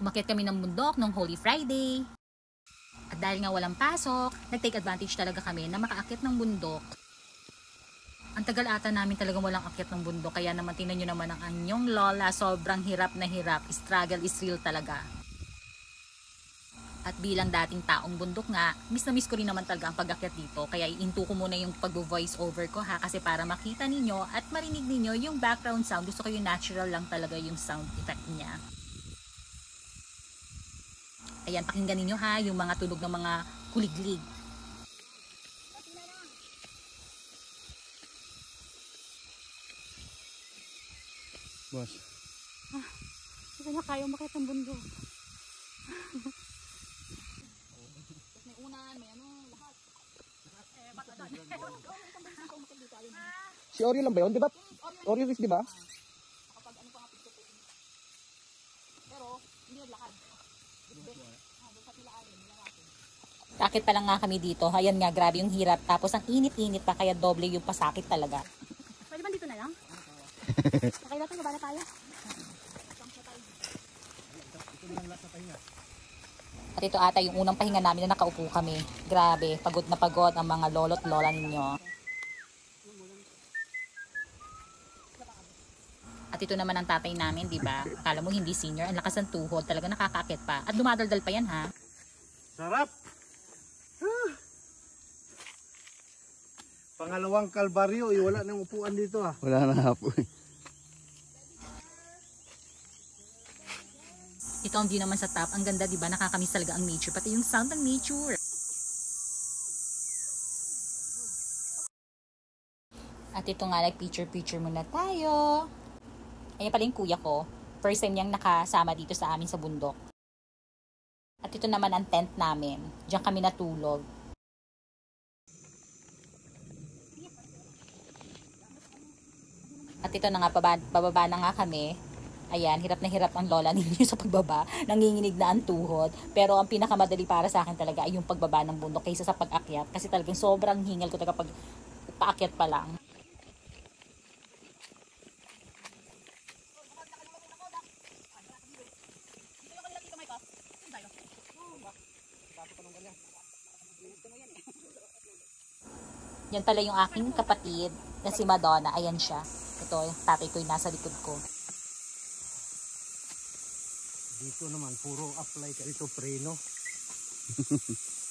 Umakyat kami ng bundok nung Holy Friday. At dahil nga walang pasok, nag-take advantage talaga kami na makaakyat ng bundok. Ang tagal ata namin talagang walang akyat ng bundok, kaya naman tingnan nyo naman ang anyong lola, sobrang hirap na hirap, struggle is real talaga. At bilang dating taong bundok nga, miss na miss ko rin naman talaga ang pag-akyat dito, kaya iinto ko muna yung pag-voice over ko ha, kasi para makita ninyo at marinig ninyo yung background sound, gusto ko yung natural lang talaga yung sound effect niya. Ayan, pakinggan ninyo ha, yung mga tunog ng mga kuliglig. Boss. Hindi na kayo makita ng bundok. May unan, may ano, lahat. Si Oreo lang ba yun? Di ba? Oreo is di ba? Kapag ano pa nga picture ko. Pero, hindi naglakad. Sakit pa lang nga kami dito. Ayan nga, grabe yung hirap. Tapos ang init-init pa, kaya doble yung pasakit talaga. Pwede ba dito na lang? Okay ba ito? Gaba na tayo. At ito ata yung unang pahinga namin na nakaupo kami. Grabe, pagod na pagod ang mga lolo't lola ninyo. At ito naman ang tatay namin, di ba? Akala mo hindi senior, ang lakas ng tuhod, talaga nakakakit pa. At dumadaldal pa yan ha. Sarap! Pangalawang kalbaryo, wala nang upuan dito ah. Wala na po. Ito ang view naman sa top. Ang ganda, di ba? Nakakamiss talaga ang nature. Pati yung sound ng nature. At ito nga, nag-picture muna tayo. Ayan pala yung kuya ko. First time niyang nakasama dito sa amin sa bundok. At ito naman ang tent namin. Diyan kami natulog. At ito na nga, pababa na nga kami. Ayan, hirap na hirap ang lola ninyo sa pagbaba. Nanginginig na ang tuhod. Pero ang pinakamadali para sa akin talaga ay yung pagbaba ng bundok kaysa sa pag-akyat. Kasi talagang sobrang hingal ko talaga pag paakyat pa lang. Yan pala yung aking kapatid na si Madonna. Ayan siya. Ito, tatay ko yung nasa likod ko. Dito naman, puro apply ka dito, preno.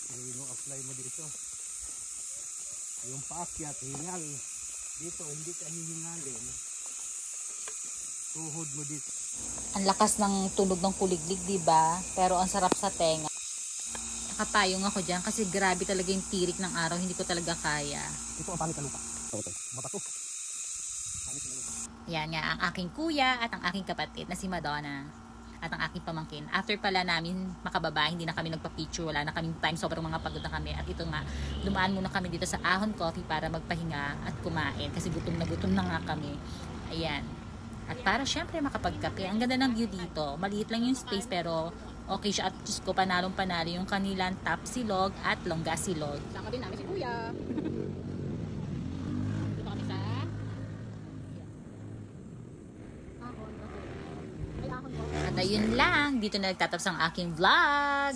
Preno apply mo dito. Yung paakyat, hingal. Dito, hindi ka hihingalin. Tuhod mo dito. Ang lakas ng tunog ng kuliglig, diba? Pero ang sarap sa tenga. Nakapayong ako dyan kasi grabe talaga yung tirik ng araw. Hindi ko talaga kaya. Ito ang pangit na lupa. Mabato. Yan nga, ang aking kuya at ang aking kapatid na si Madonna. At ang aking pamangkin. After pala namin makababa, hindi na kami nagpa-picture. Wala na kaming time. Sobrang mga pagod na kami. At ito nga, dumaan muna kami dito sa Ahon Coffee para magpahinga at kumain. Kasi gutom na nga kami. Ayan. At para syempre makapagkape. Ang ganda ng view dito. Maliit lang yung space pero okay siya. At Diyos ko, panalo yung kanilang top silog at longga silog. Saka din namin si kuya. Dito kami sa ahon. Ay, ahon ko. At ayun lang. Dito na nagtatapos ang aking vlog.